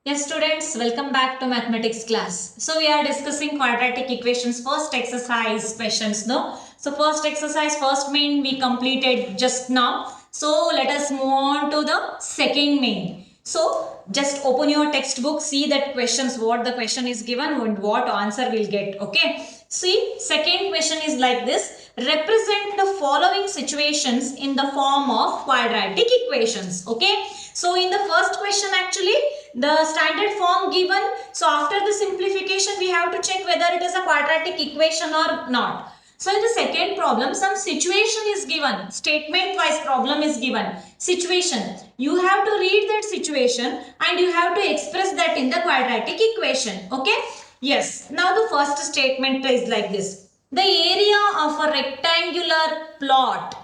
Yes, students, welcome back to mathematics class. So we are discussing quadratic equations. First exercise questions, no? So first exercise, first main we completed just now. So let us move on to the second main. So just open your textbook, see that questions, what the question is given and what answer we'll get. Okay. See, second question is like this. Represent the following situations in the form of quadratic equations. Okay. So in the first question actually the standard form given. So after the simplification we have to check whether it is a quadratic equation or not. So in the second problem some situation is given. Statement wise problem is given. Situation. You have to read that situation and you have to express that in the quadratic equation. Okay. Yes. Now the first statement is like this. The area of a rectangular plot.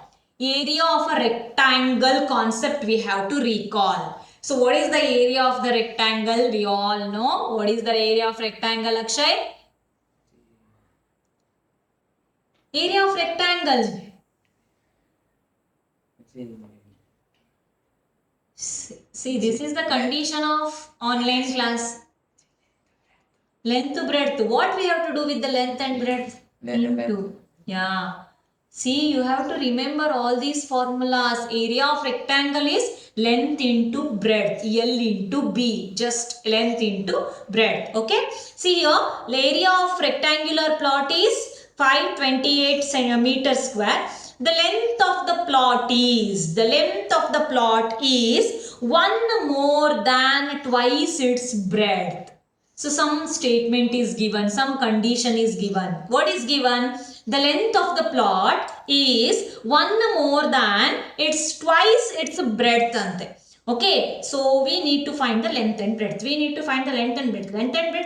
Area of a rectangle concept we have to recall. So what is the area of the rectangle? We all know. What is the area of rectangle, Akshay? Area of rectangle. See, this is the condition of online class. Length to breadth. What we have to do with the length and breadth? Into. Yeah. See, you have to remember all these formulas. Area of rectangle is length into breadth. L into B. Just length into breadth. Okay. See here, area of rectangular plot is 528 centimeter square. The length of the plot is one more than twice its breadth. So some statement is given, some condition is given. What is given? The length of the plot is one more than its twice its breadth ante. Okay, so we need to find the length and breadth. We need to find the length and breadth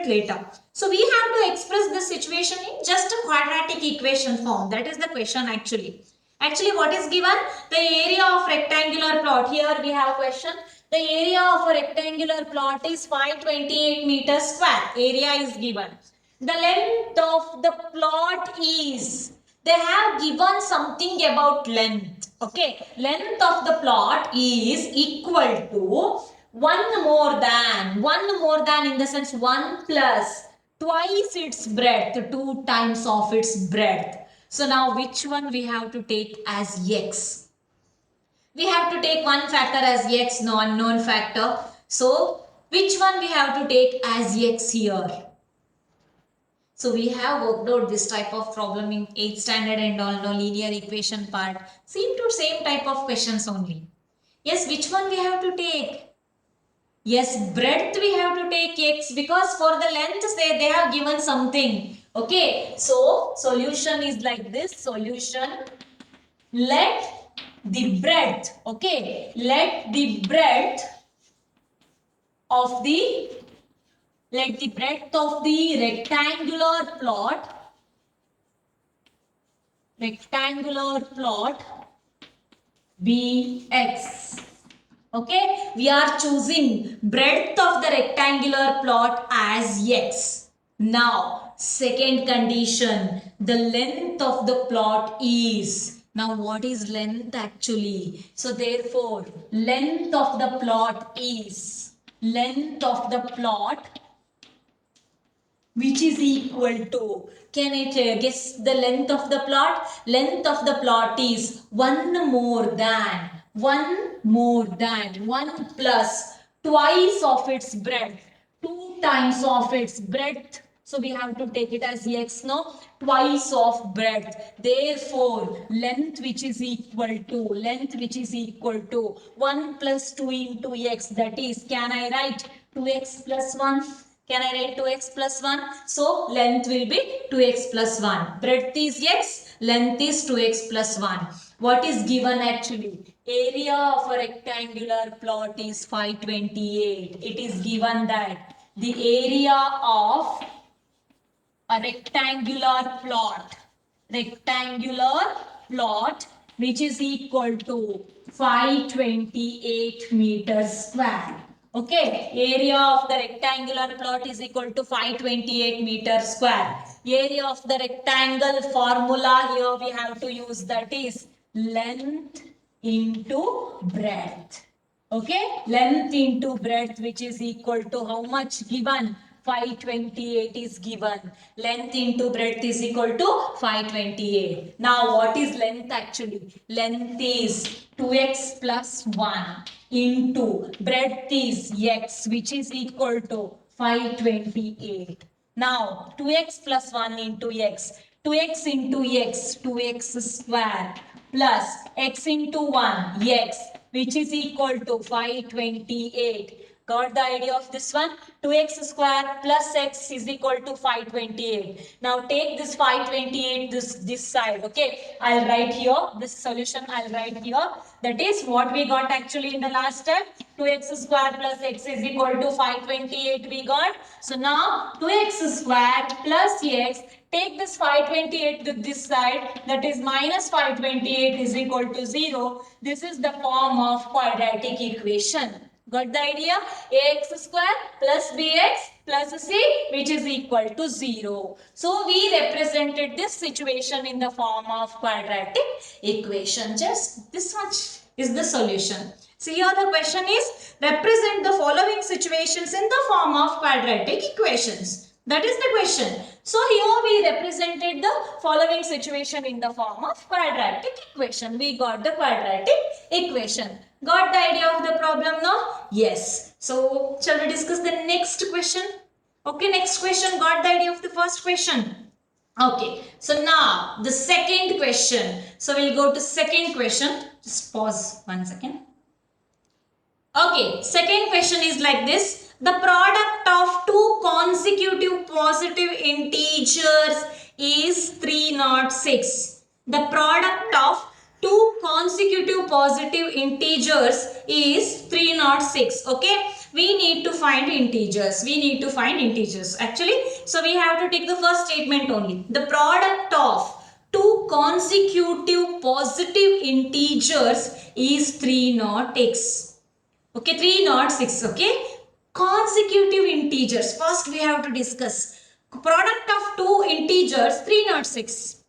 later. So we have to express this situation in just a quadratic equation form. That is the question actually. Actually, what is given? The area of rectangular plot. Here we have question. The area of a rectangular plot is 528 meters square. Area is given. The length of the plot is, they have given something about length. Okay, length of the plot is equal to one more than in the sense 1 plus twice its breadth, 2 times of its breadth. So now which one we have to take as x? We have to take one factor as x, no unknown factor. So which one we have to take as x here? So we have worked out this type of problem in 8th standard and all, no linear equation part. Same type of questions only. Yes, which one we have to take? Yes, breadth we have to take x because for the length say they have given something. Okay, so solution is like this. Solution, let the breadth, okay, let the breadth of the rectangular plot be x. Okay, we are choosing breadth of the rectangular plot as x. Now, second condition, the length of the plot is. Now, what is length actually? So, therefore, length of the plot is. Length of the plot which is equal to, can it guess the length of the plot? Length of the plot is one plus twice of its breadth, 2 times of its breadth. So we have to take it as x, no? Twice of breadth. Therefore, length which is equal to 1 plus 2 into x. That is, can I write 2x plus 1? Can I write 2x plus 1? So, length will be 2x plus 1. Breadth is x, length is 2x plus 1. What is given actually? Area of a rectangular plot is 528. It is given that the area of a rectangular plot which is equal to 528 meters square. Okay, area of the rectangular plot is equal to 528 meters square. Area of the rectangle formula here we have to use, that is length into breadth. Okay, length into breadth, which is equal to how much given? 528 is given. Length into breadth is equal to 528. Now what is length actually? Length is 2x plus 1 into breadth is x, which is equal to 528. Now 2x plus 1 into x. 2x into x, 2x square plus x into 1, x, which is equal to 528. Got the idea of this one? 2x square plus x is equal to 528. Now take this 528 this side. Okay, I'll write here this solution. I'll write here. That is what we got actually in the last step. 2x square plus x is equal to 528 we got. So now 2x square plus x. Take this 528 to this side, that is minus 528 is equal to 0. This is the form of quadratic equation. Got the idea? Ax square plus bx plus c, which is equal to 0. So we represented this situation in the form of quadratic equation. Just this much is the solution. So here the question is, represent the following situations in the form of quadratic equations. That is the question. So here we represented the following situation in the form of quadratic equation. We got the quadratic equation. Got the idea of the problem now? Yes. So shall we discuss the next question? Okay, next question. Got the idea of the first question? Okay. So now the second question. So we'll go to second question. Just pause 1 second. Okay, second question is like this. The product of two consecutive positive integers is 306. The product of two consecutive positive integers is 306. Okay, we need to find integers. We need to find integers actually. So we have to take the first statement only. The product of two consecutive positive integers is 306. Okay, 306. Okay, consecutive integers. First we have to discuss product of two integers 306.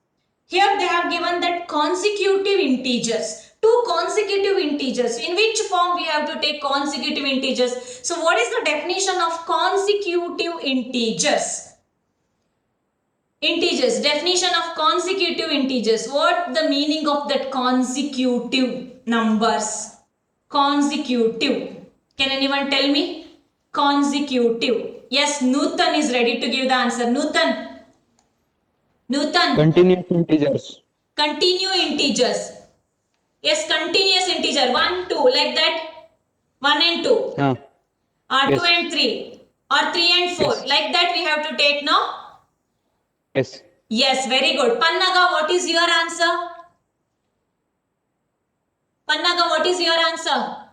Here they have given that consecutive integers. Two consecutive integers. In which form we have to take consecutive integers? So what is the definition of consecutive integers? Integers. Definition of consecutive integers. What the meaning of that consecutive numbers? Consecutive. Can anyone tell me? Consecutive. Yes, Nutan is ready to give the answer. Nutan. Continuous integers. Continue integers. Yes, continuous integer. 1, 2. Like that. 1 and 2. Yeah. Or Yes. 2 and 3. Or 3 and 4. Yes. Like that we have to take now. Yes. Yes, very good. Pannaga, what is your answer? Pannaga, what is your answer?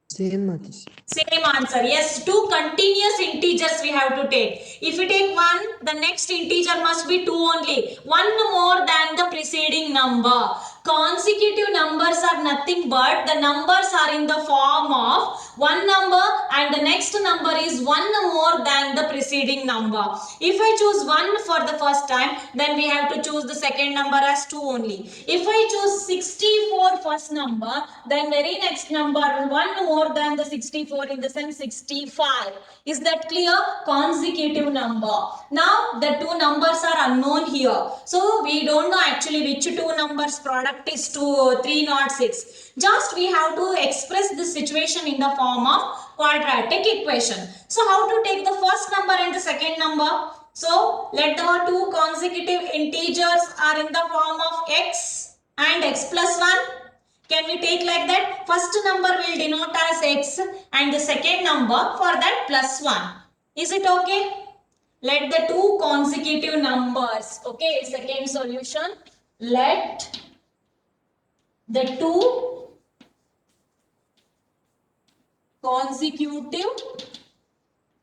Same, Matish. Same answer. Yes, two continuous integers we have to take. If we take 1, the next integer must be 2 only. 1 more than the preceding number. Consecutive numbers are nothing but the numbers are in the form of one number and the next number is 1 more than the preceding number. If I choose 1 for the first time, then we have to choose the second number as 2 only. If I choose 64 first number, then very next number 1 more than the 64 in the sense 65. Is that clear? Consecutive number. Now the two numbers are unknown here. So we don't know actually which two numbers product is 306. Just we have to express this situation in the form of quadratic equation. So how to take the first number and the second number? So let the two consecutive integers are in the form of x and x plus 1. Can we take like that? First number will denote as x and the second number for that plus 1. Is it okay? Let the two consecutive numbers. Okay, second solution. Let the two consecutive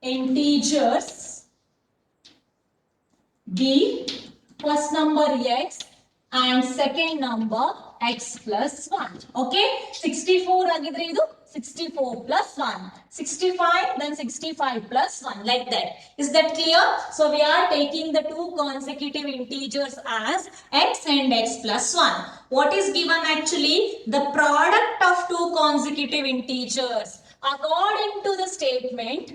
integers be first number x and second number x plus 1. Okay, 64 ಆಗಿದ್ರೆ ಇದು 64 plus 1. 65, then 65 plus 1, like that. Is that clear? So we are taking the two consecutive integers as x and x plus 1. What is given actually? The product of two consecutive integers. According to the statement,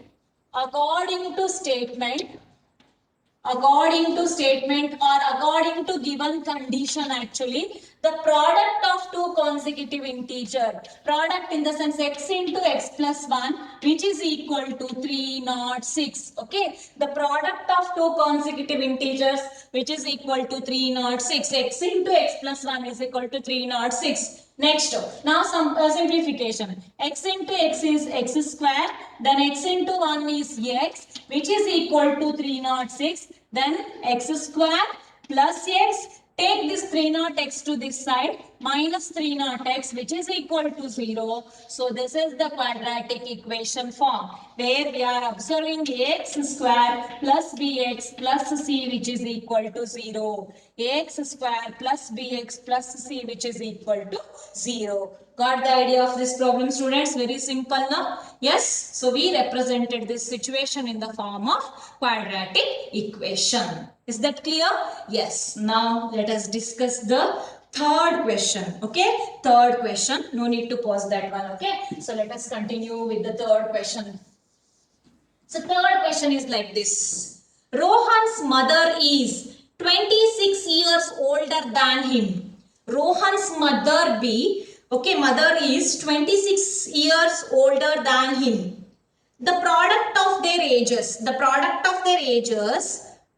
according to statement or according to given condition, actually the product of two consecutive integer, product in the sense x into x plus 1, which is equal to 306. Okay, the product of two consecutive integers which is equal to 306, x into x plus 1 is equal to 306. Next, now some simplification. X into x is x square, then x into 1 is x, which is equal to 306, then x square plus x, take this 30x to this side, minus 30x, which is equal to 0. So this is the quadratic equation form, where we are observing ax square plus bx plus c, which is equal to 0. Ax square plus bx plus c, which is equal to 0. Got the idea of this problem, students? Very simple now. Yes, so we represented this situation in the form of quadratic equation. Is that clear? Yes. Now let us discuss the third question. Okay, third question, no need to pause that one. Okay, so let us continue with the third question. So third question is like this. Rohan's mother is 26 years older than him. Rohan's mother mother is 26 years older than him. The product of their ages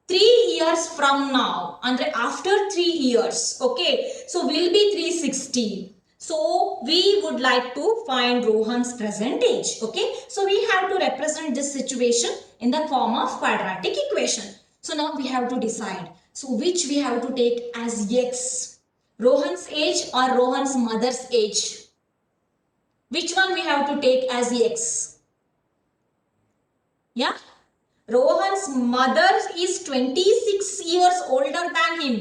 3 years from now, andre after 3 years, okay, so will be 360. So we would like to find Rohan's present age. Okay, so we have to represent this situation in the form of quadratic equation. So now we have to decide, so which we have to take as x, Rohan's age or Rohan's mother's age? Which one we have to take as x? Yeah, Rohan's mother is 26 years older than him.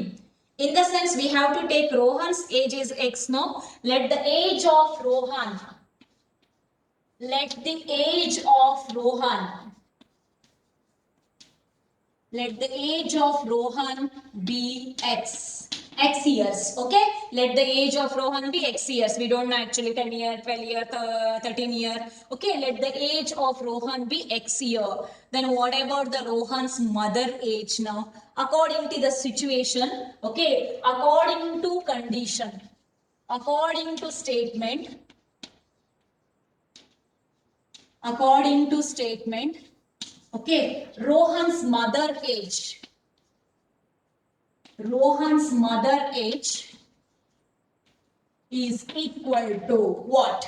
In the sense, we have to take Rohan's age is x now. Let the age of Rohan be x years. Okay, let the age of Rohan be x years. We don't know actually 10 year, 12 year, 13 year. Okay, let the age of Rohan be x year. Then what about the Rohan's mother age now? According to the situation, okay, according to condition, according to statement, okay, Rohan's mother age is equal to what?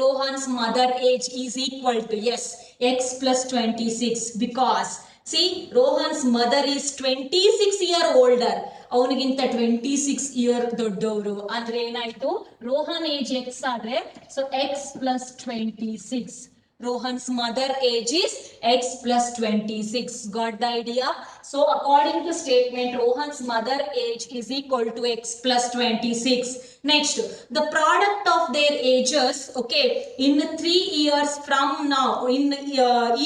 Rohan's mother age is equal to, yes, x plus 26, because see, Rohan's mother is 26 year older. ಅವನಿಗಿಂತ 26 year ದೊಡ್ಡವರು ಅಂದ್ರೆ ಏನಾಯ್ತು, Rohan age x ಆದ್ರೆ so x plus 26. Rohan's mother age is x plus 26. Got the idea? So according to statement, Rohan's mother age is equal to x plus 26. Next, the product of their ages, okay, in 3 years from now, 3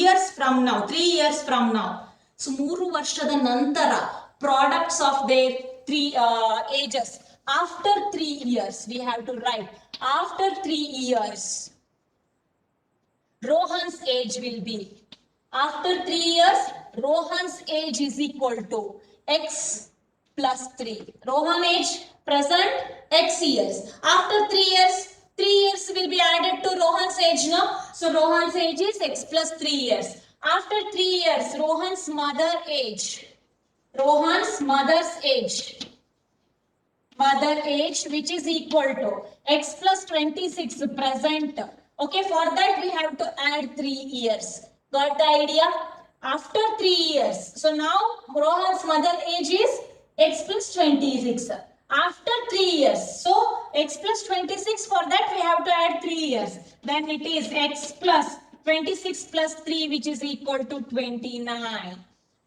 years from now. So 3 ವರ್ಷದ ನಂತರ products of their 3 ages. After 3 years, we have to write after 3 years. Rohan's age will be, after 3 years, Rohan's age is equal to x plus 3. Rohan age present x years. After 3 years, 3 years will be added to Rohan's age now. So Rohan's age is x plus 3 years. After 3 years, Rohan's mother's age, which is equal to x plus 26 present. Okay, for that we have to add 3 years. Got the idea? After 3 years. So now Rohan's mother age is x plus 26. After 3 years. So x plus 26, for that we have to add 3 years. Then it is x plus 26 plus 3, which is equal to 29.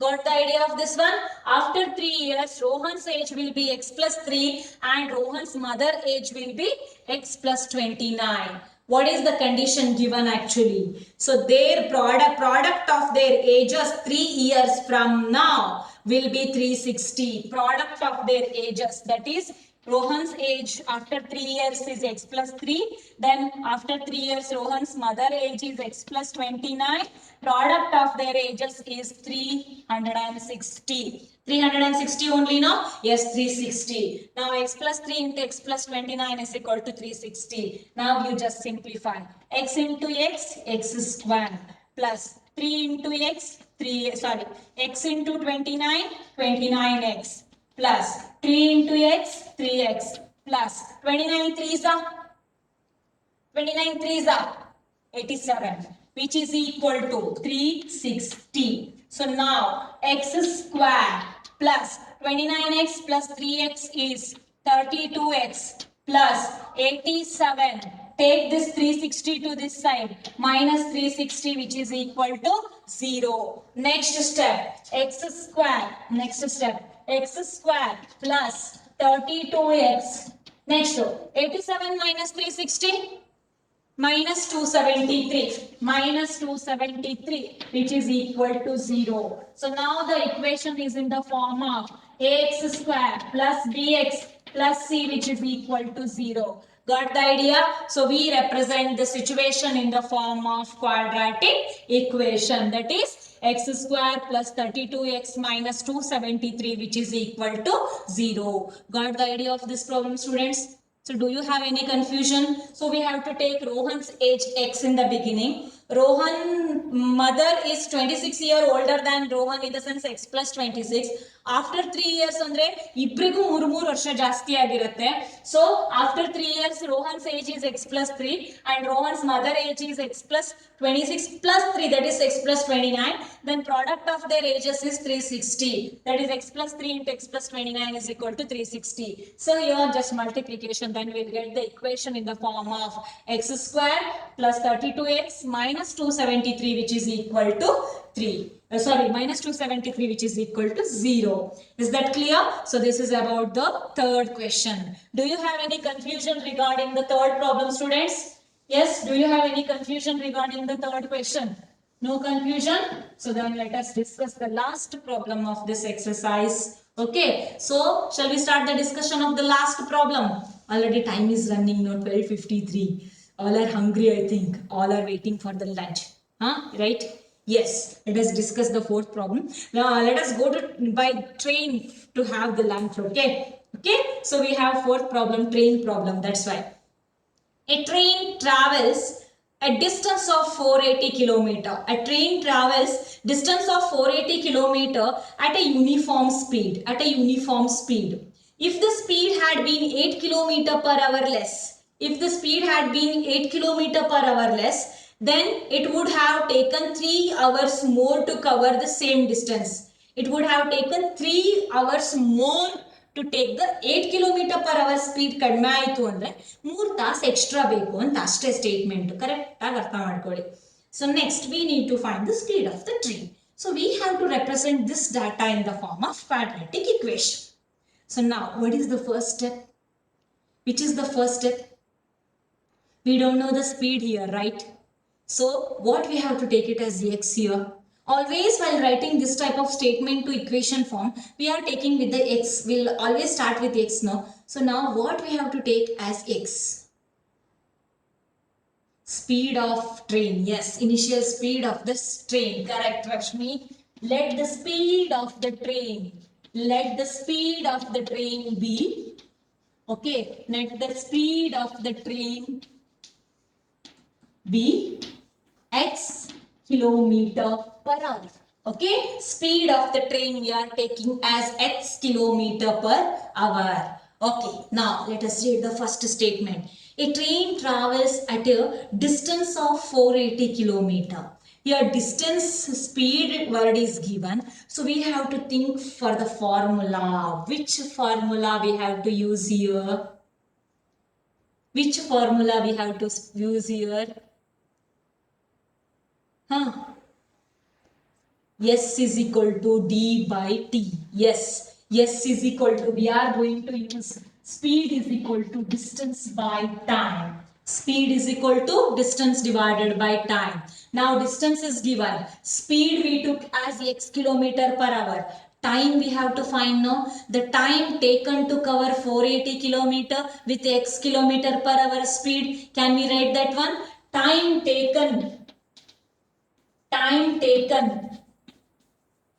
Got the idea of this one? After 3 years, Rohan's age will be x plus 3 and Rohan's mother age will be x plus 29. What is the condition given actually? So their product of their ages 3 years from now will be 360. Product of their ages, that is Rohan's age after 3 years is x plus 3. Then after 3 years, Rohan's mother age is x plus 29. Product of their ages is 360. 360 only, no? Yes, 360. Now x plus 3 into x plus 29 is equal to 360. Now you just simplify. X into x, x square plus 3 into x, 3, sorry, x into 29, 29x plus 3 into x, 3x plus 29 3s are 29 3s are 87, which is equal to 360. So now x square plus 29x plus 3x is 32x plus 87. Take this 360 to this side, minus 360, which is equal to 0. Next step, x square. Next step, x square plus 32x. Next, 87 minus 360. Minus 273 which is equal to 0. So now the equation is in the form of ax square plus bx plus c which is equal to 0. Got the idea? So we represent the situation in the form of quadratic equation, that is x square plus 32x minus 273 which is equal to 0. Got the idea of this problem, students? So do you have any confusion? So we have to take Rohan's age x in the beginning. Rohan mother is 26 year older than Rohan, in the sense x plus 26. After 3 years andre ಇಬ್ಬರಿಗೂ 3 ವರ್ಷ ಜಾಸ್ತಿ ಆಗಿರುತ್ತೆ. So after 3 years Rohan's age is x plus 3 and Rohan's mother age is x plus 26 plus 3, that is x plus 29. Then product of their ages is 360, that is x plus 3 into x plus 29 is equal to 360. So here just multiplication, then we'll get the equation in the form of x square plus 32x minus 273 which is equal to 3. Minus 273 which is equal to 0. Is that clear? So this is about the third question. Do you have any confusion regarding the third problem, students? Yes, do you have any confusion regarding the third question? No confusion? So then let us discuss the last problem of this exercise. Okay, so shall we start the discussion of the last problem? Already time is running now, 12:53. All are hungry, I think. All are waiting for the lunch. Right? Yes, let us discuss the fourth problem. Now let us go to by train to have the lunch. Okay. So we have fourth problem, train problem. That's why. A train travels a distance of 480 kilometer. A train travels distance of 480 kilometer at a uniform speed. If the speed had been 8 kilometer per hour less, then it would have taken 3 hours more to cover the same distance. It would have taken 3 hours more to take the 8 kilometer per hour speed ಕಡಿಮೆ ಆಯಿತು ಅಂದರೆ 3 ತಾಸು extra ಬೇಕು ಅಂತ ಅಷ್ಟೇ statement. ಕರೆಕ್ಟಾಗಿ ಅರ್ಥ ಮಾಡ್ಕೊಳ್ಳಿ. So next we need to find the speed of the train. So we have to represent this data in the form of quadratic equation. So now what is the first step? Which is the first step? We don't know the speed here, right? So what we have to take it as x here. Always while writing this type of statement to equation form, we are taking with the x. We'll always start with x now. So now what we have to take as x? Speed of train. Yes, initial speed of this train. Correct, Rashmi. Let the speed of the train be. Okay, let the speed of the train be x kilometer per hour. Okay, speed of the train we are taking as x kilometer per hour. Okay, now let us read the first statement. A train travels at a distance of 480 kilometer. Here distance speed word is given, so we have to think for the formula. Which formula we have to use here? S is equal to d by t. Yes, S is equal to, we are going to use speed is equal to distance by time. Speed is equal to distance divided by time. Now distance is given. Speed we took as x kilometer per hour. Time we have to find now. The time taken to cover 480 kilometer with x kilometer per hour speed. Can we write that one? Time taken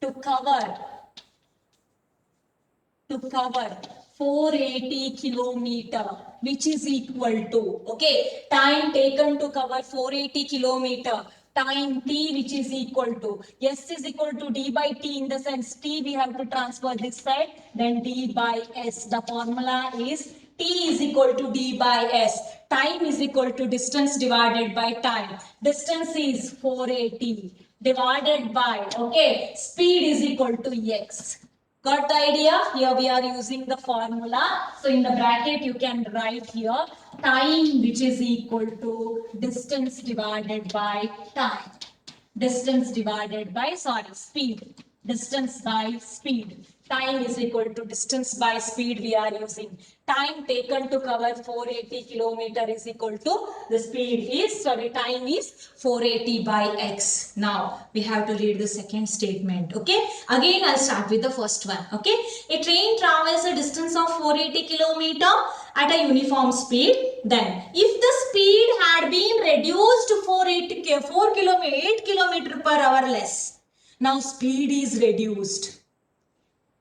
to cover 480 kilometer, which is equal to, okay, time taken to cover 480 kilometer, time t, which is equal to, s is equal to d by t, in the sense t we have to transfer this side, then d by s. The formula is t is equal to d by s. Time is equal to distance divided by time. Distance is 480 divided by, okay, speed is equal to x. Got the idea? Here we are using the formula. So in the bracket you can write here time, which is equal to distance divided by time. Distance divided by, speed. Distance by speed. Time is equal to distance by speed we are using. Time taken to cover 480 kilometer is equal to the speed is, time is 480 by x. Now we have to read the second statement. Okay. Again I'll start with the first one. Okay. A train travels a distance of 480 kilometer at a uniform speed. Then if the speed had been reduced to 8 kilometer per hour less. Now speed is reduced.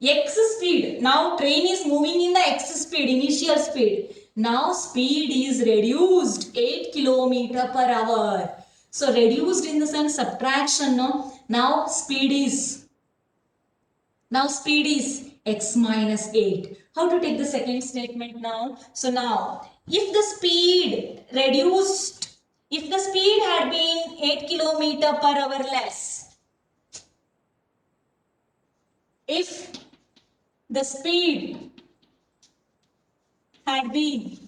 X speed. Now train is moving in the x speed, initial speed. Now speed is reduced 8 kilometer per hour. So reduced in the sense subtraction. No? Now speed is x minus 8. How to take the second statement now? So now if the speed had been 8 kilometer per hour less, if the speed had been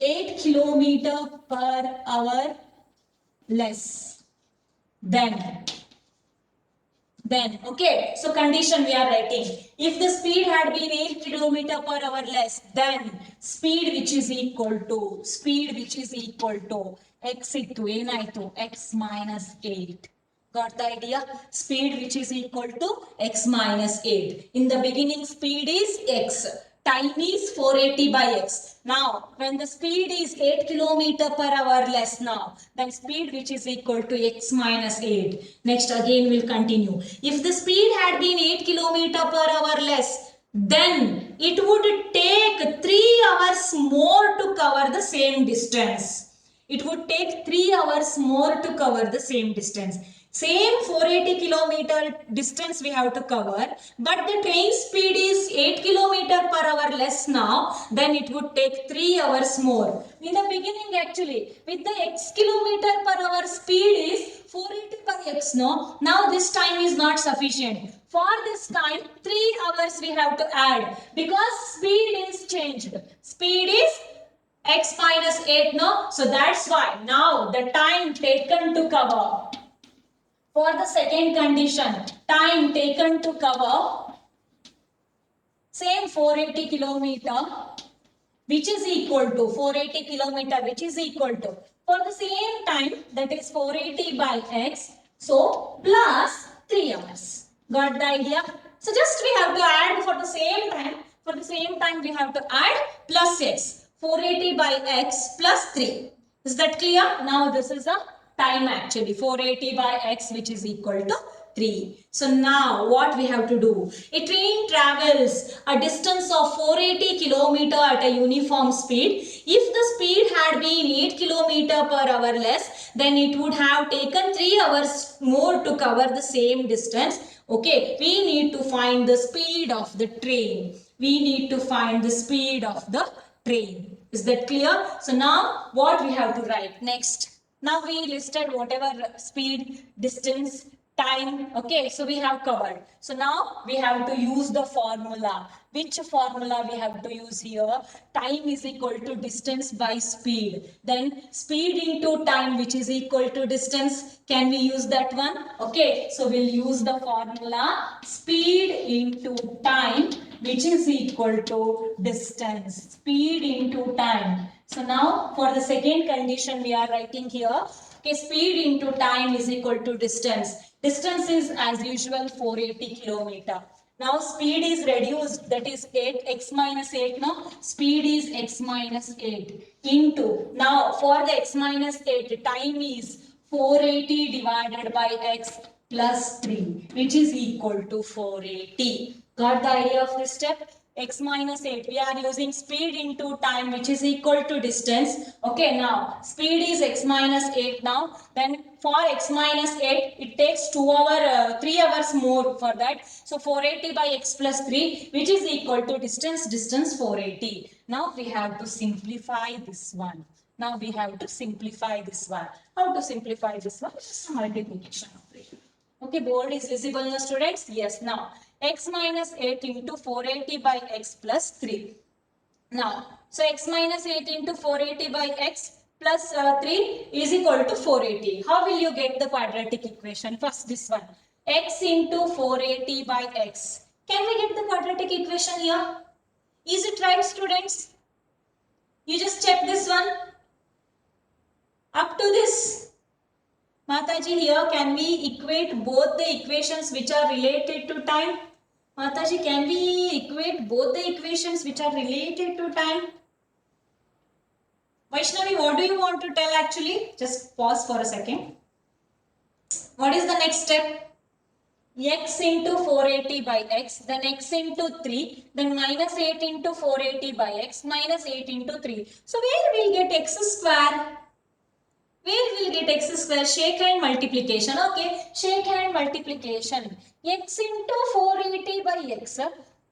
8 kilometer per hour less, then okay, so condition we are writing, if the speed had been 8 kilometer per hour less, then speed which is equal to x into x minus 8. Got the idea? Speed which is equal to x minus 8. In the beginning speed is x. Time is 480 by x. Now, when the speed is 8 kilometer per hour less now, then speed which is equal to x minus 8. Next again we'll continue. If the speed had been 8 kilometer per hour less, then it would take 3 hours more to cover the same distance. It would take 3 hours more to cover the same distance. Same 480 kilometer distance we have to cover, but the train speed is 8 kilometer per hour less now, then it would take 3 hours more. In the beginning actually, with the x kilometer per hour speed is 480 by x, no? Now this time is not sufficient. For this time, 3 hours we have to add because speed is changed. Speed is x minus 8, no? So that's why now the time taken to cover, for the second condition, time taken to cover same 480 kilometer, which is equal to 480 kilometer, which is equal to, for the same time, that is 480 by x, so plus 3 hours. Got the idea? So just we have to add for the same time we have to add plus x, 480 by x plus 3. Is that clear? Now this is a time actually, 480 by x, which is equal to 3. So now what we have to do? A train travels a distance of 480 kilometer at a uniform speed. If the speed had been 8 kilometer per hour less, then it would have taken 3 hours more to cover the same distance. Okay, we need to find the speed of the train. Is that clear? So now what we have to write next? Now we listed whatever speed, distance, time. Okay, so we have covered. So now we have to use the formula. Which formula we have to use here? Time is equal to distance by speed. Then speed into time, which is equal to distance. Can we use that one? Okay, so we'll use the formula speed into time, which is equal to distance. Speed into time. So now for the second condition we are writing here. Okay, speed into time is equal to distance. Distance is as usual 480 kilometer. Now speed is reduced, that is 8x minus 8. Now speed is x minus 8 into, now for the x minus 8, time is 480 divided by x plus 3, which is equal to 480. Got the idea of this step? X minus 8, we are using speed into time, which is equal to distance. Okay, now speed is x minus 8 now. Then for x minus 8, it takes 3 hours more for that. So 480 by x plus 3, which is equal to distance 480. Now we have to simplify this one. Now we have to simplify this one. How to simplify this one? Just a multiplication operation. Okay, board is visible now, students? Yes. Now, x minus 8 into 480 by x plus 3. Now, so x minus 8 into 480 by x plus 3 is equal to 480. How will you get the quadratic equation? First, this one. X into 480 by x. Can we get the quadratic equation here? Is it right, students? You just check this one. Up to this. Mataji, here can we equate both the equations which are related to time? Mataji, can we equate both the equations which are related to time? Vaishnavi, what do you want to tell actually? Just pause for a second. What is the next step? X into 480 by x, then x into 3, then minus 8 into 480 by x, minus 8 into 3. So where will get x square? Where will get x square? Shake hand multiplication. Okay, shake hand multiplication. X into 480 by x.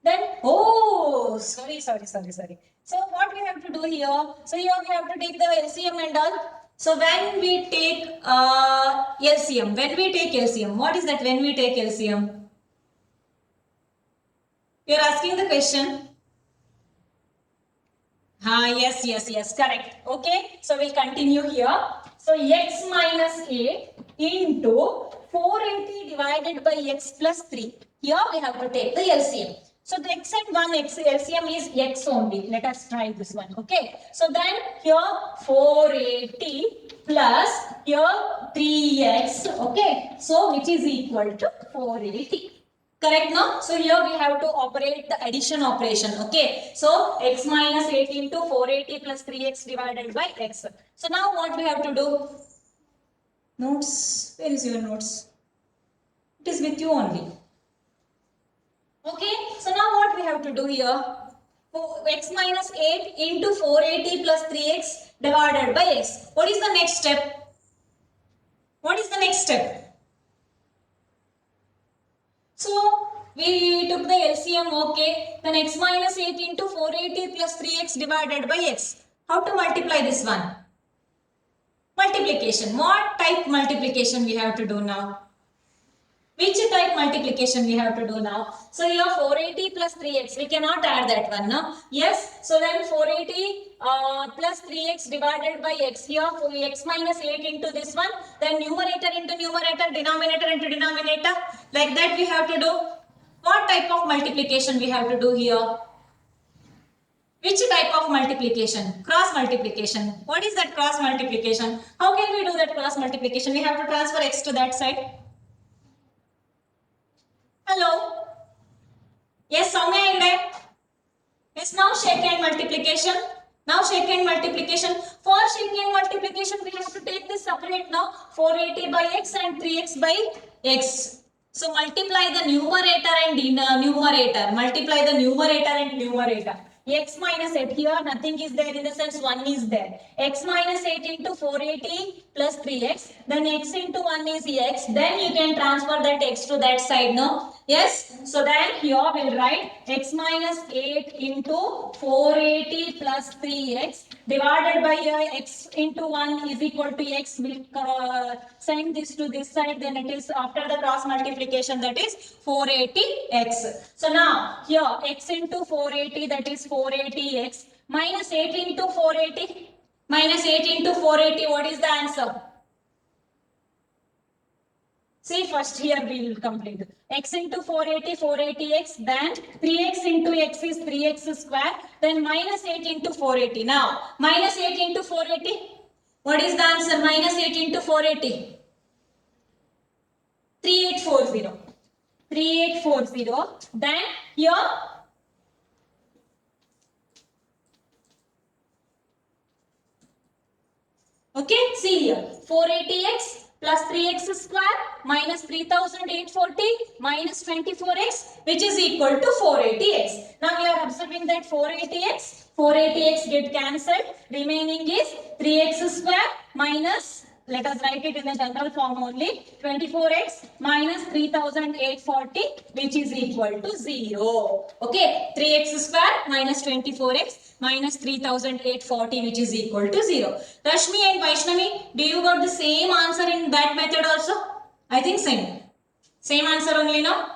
Then, oh, sorry. So what we have to do here? So here we have to take the LCM and all. So when we take LCM, what is that when we take LCM? You are asking the question. Yes, correct. Okay, so we'll continue here. So x minus 8 into 480 divided by x plus 3. Here we have to take the LCM. So the x and 1 x LCM is x only. Let us try this one. Okay. So then here 480 plus here 3x. Okay. So which is equal to 480. Correct now? So here we have to operate the addition operation. Okay. So x minus 8 into 480 plus 3x divided by x. So now what we have to do? Notes. Where is your notes? It is with you only. Okay. So now what we have to do here? X minus 8 into 480 plus 3x divided by x. What is the next step? What is the next step? So we took the LCM, okay. Then x minus 8 into 480 plus 3x divided by x. How to multiply this one? Multiplication. What type multiplication we have to do now? Which type multiplication we have to do now? So here 480 plus 3x, we cannot add that one, no? Yes, so then 480 plus 3x divided by x. Here x minus 8 into this one, then numerator into numerator, denominator into denominator. Like that we have to do. What type of multiplication we have to do here? Which type of multiplication? Cross multiplication. What is that cross multiplication? How can we do that cross multiplication? We have to transfer x to that side. Hello? Yes, Soumya in there? Yes, now shake hand multiplication. Now shake hand multiplication. For shake hand multiplication, we have to take this separate now. 480 by x and 3x by x. So multiply the numerator and numerator. Multiply the numerator and numerator. X minus 8, here nothing is there, in the sense 1 is there. X minus 8 into 480 plus 3x. Then x into 1 is x. Then you can transfer that x to that side now. Yes, so then here we'll write x minus 8 into 480 plus 3x divided by x into 1 is equal to x. We'll send this to this side, then it is after the cross multiplication, that is 480x. So now here x into 480, that is 480x minus 8 into 480. Minus 8 into 480, what is the answer? See, first here we will complete. X into 480, 480x, then 3x into x is 3x square, then minus 8 into 480. Now, minus 8 into 480, what is the answer? Minus 8 into 480. 3840. 3840. Then here, okay, see here, 480x plus 3x square minus 3840 minus 24x, which is equal to 480x. Now we are observing that 480x get cancelled. Remaining is 3x square minus, let us write it in the general form only, 24x minus 3840, which is equal to 0. Okay, 3x square minus 24x minus 3840, which is equal to 0. Rashmi and Vaishnavi, do you got the same answer in that method also? I think same. Same answer only, no?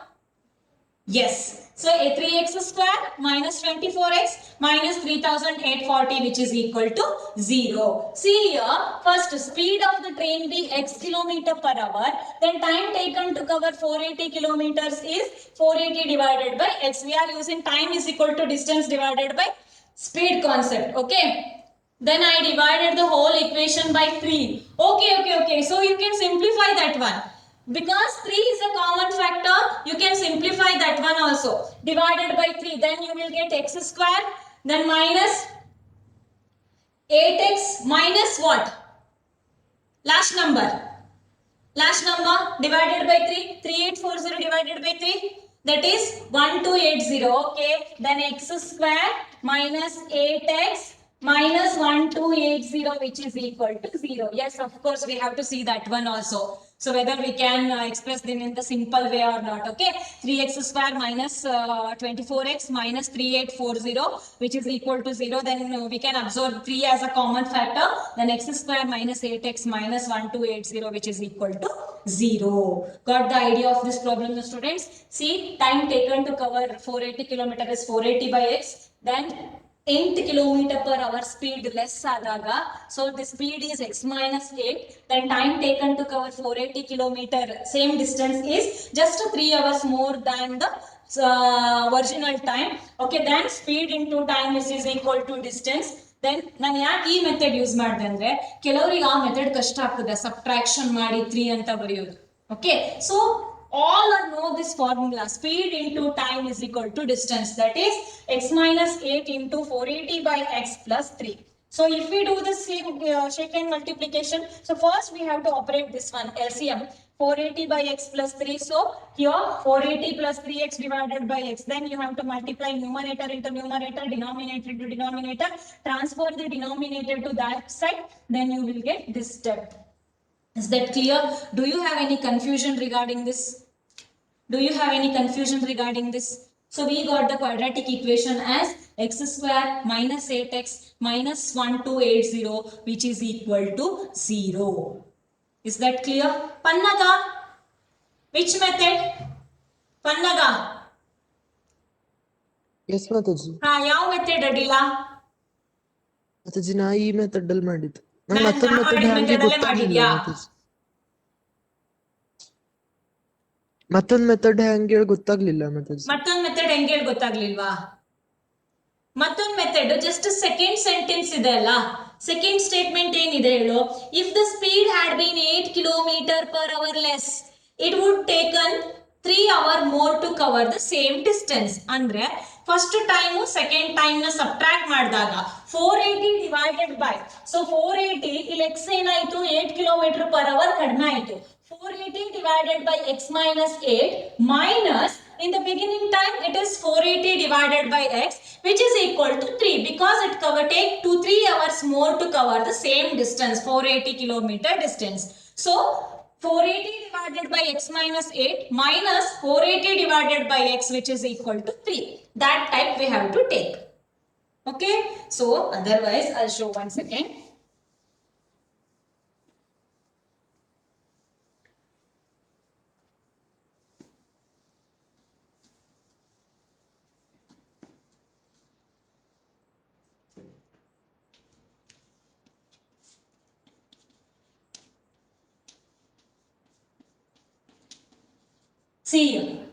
Yes. So a 3x square minus 24x minus 3840, which is equal to 0. See here, first speed of the train be x kilometer per hour, then time taken to cover 480 kilometers is 480 divided by x. We are using time is equal to distance divided by speed concept. Okay. Then I divided the whole equation by 3. Okay. So you can simplify that one. Because 3 is a common factor, you can simplify that one also. Divided by 3, then you will get x square, then minus 8x minus what? Last number. Last number divided by 3. 3840 divided by 3. That is 1280. Okay. Then x square minus 8x minus 1280, which is equal to 0. Yes, of course, we have to see that one also. So whether we can express them in the simple way or not. Okay. 3x square minus 24x minus 3840, which is equal to 0. Then we can absorb 3 as a common factor. Then x square minus 8x minus 1280, which is equal to 0. Got the idea of this problem, students? See, time taken to cover 480 km is 480 by x. Then 8 kilometer per hour speed less adaga. So the speed is x minus 8. Then time taken to cover 480 kilometer same distance is just 3 hours more than the original time. Okay, then speed into time is equal to distance. Then ನಾನು ಯಾಕೆ ಈ method use ಮಾಡಿದೆ ಅಂದ್ರೆ ಕೆಲವರಿಗೆ ಆ method ಕಷ್ಟ ಆಗ್ತದೆ, subtraction ಮಾಡಿ 3 ಅಂತ ಬರೆಯೋದು. Okay, so all know this formula, speed into time is equal to distance, that is x minus 8 into 480 by x plus 3. So if we do this secant multiplication, so first we have to operate this one LCM, 480 by x plus 3. So here 480 plus 3x divided by x, then you have to multiply numerator into numerator, denominator into denominator, transfer the denominator to that side, then you will get this step. Is that clear? Do you have any confusion regarding this? Do you have any confusion regarding this? So we got the quadratic equation as x square minus 8x minus 1280, which is equal to 0. Is that clear? Pannaga, which method? Pannaga. Yes, Mataji. ಯಾವ method ಅಡಿಲ್ಲ? Mataji, ನಾ ಈ method ಅಲ್ಲಿ ಮಾಡಿದ್ದು. ನಾನು ಮತ್ತೊಂದು method ಹಂಗೆ ಗೊತ್ತಾಗ್ಲಿಲ್ಲ ಮಾತಾಜಿ. ಮತ್ತೊಂದು ಮೆಥಡ್ ಹೆಂಗೆ ಗೊತ್ತಾಗ್ಲಿಲ್ಲ ಮಾತಾಜಿ. ಮತ್ತೊಂದು ಮೆಥಡ್ ಹೆಂಗೆ ಗೊತ್ತಾಗ್ಲಿಲ್ವಾ? ಮತ್ತೊಂದು ಮೆಥಡ್ ಜಸ್ಟ್ ಸೆಕೆಂಡ್ ಸೆಂಟೆನ್ಸ್ ಇದೆ ಅಲ್ಲ, ಸೆಕೆಂಡ್ ಸ್ಟೇಟ್ಮೆಂಟ್ ಏನಿದೆ ಹೇಳು, if the speed had been 8 kilometre per hour less, it would taken 3 hours more to cover the same distance. ಅಂದ್ರೆ ಫಸ್ಟ್ ಟೈಮು ಸೆಕೆಂಡ್ ಟೈಮ್ ನ ಸಬ್ಟ್ರಾಕ್ಟ್ ಮಾಡಿದಾಗ 480 divided by, so 480 ಇಲ್ಲಿ X ಏನಾಯ್ತು 8 kilometre per hour ಕಡಿಮೆ ಆಯ್ತು. 480 divided by x minus 8 minus, in the beginning time it is 480 divided by x, which is equal to 3, because it take 2-3 hours more to cover the same distance, 480 kilometer distance. So 480 divided by x minus 8 minus 480 divided by x, which is equal to 3. That type we have to take. Okay, so otherwise I'll show once again. See,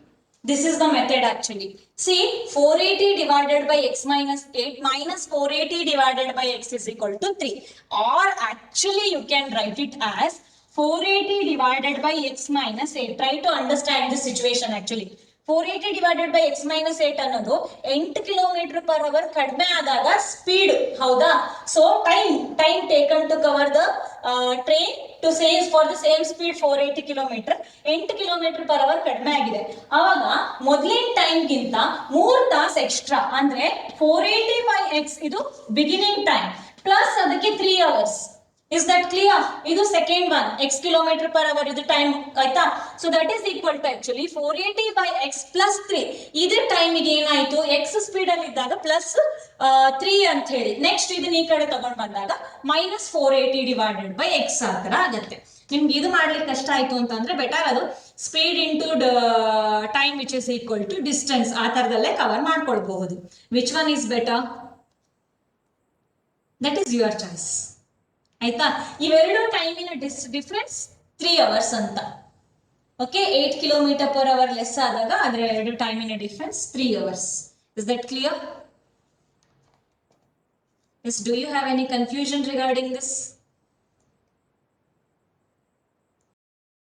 this is the method actually. See, 480 divided by x minus 8 minus 480 divided by x is equal to 3. Or actually you can write it as 480 divided by x minus 8. Try to understand the situation actually. 480 divided by x minus 8 ಅನ್ನೋದು 8 kilometre per hour ಕಡಿಮೆ ಆದಾಗ speed ಹೌದಾ. So time taken to cover the train to save for the same speed 480 kilometer 8 kilometre per hour ಕಡಿಮೆ ಆಗಿದೆ. ಅವಾಗ ಮೊದಲಿನ ಟೈಮ್ಗಿಂತ 3 ತಾಸು extra ಅಂದ್ರೆ 480 ಬೈ ಎಕ್ಸ್ ಇದು ಬಿಗಿನಿಂಗ್ ಟೈಮ್ ಪ್ಲಸ್ ಅದಕ್ಕೆ 3 hours. Is that clear? This is second one, x kilometer per hour is the time, aita. So that is equal to actually 480 by x plus 3. Either time again aitu x speed alli iddaga plus 3 ant heli. Next idನ್ನ ಈ ಕಡೆ ತಗೊಂಡು ಬಂದಾಗ minus 480 divided by x ಆ ತರ ಆಗುತ್ತೆ. ನಿಮ್ಗೆ ಇದು ಮಾಡ್ಲಿಕ್ಕೆ ಕಷ್ಟ ಆಯ್ತು ಅಂತಂದ್ರೆ ಬೆಟರ್ ಅದು speed into time which is equal to distance ಆ ತರದಲ್ಲೇ ಕವರ್ ಮಾಡ್ಕೊಳ್ಬಹುದು. Which one is better? That is your choice. ಆಯ್ತಾ, ಇವೆರಡು ಟೈಮಿನ ಡಿಫ್ರೆನ್ಸ್ 3 ಅವರ್ಸ್ ಅಂತ. Okay, 8 kilometre per hour less ಆದಾಗ ಅದರ ಎರಡು ಟೈಮಿನ difference 3 hours. Is that clear? Yes, do you have any confusion regarding this?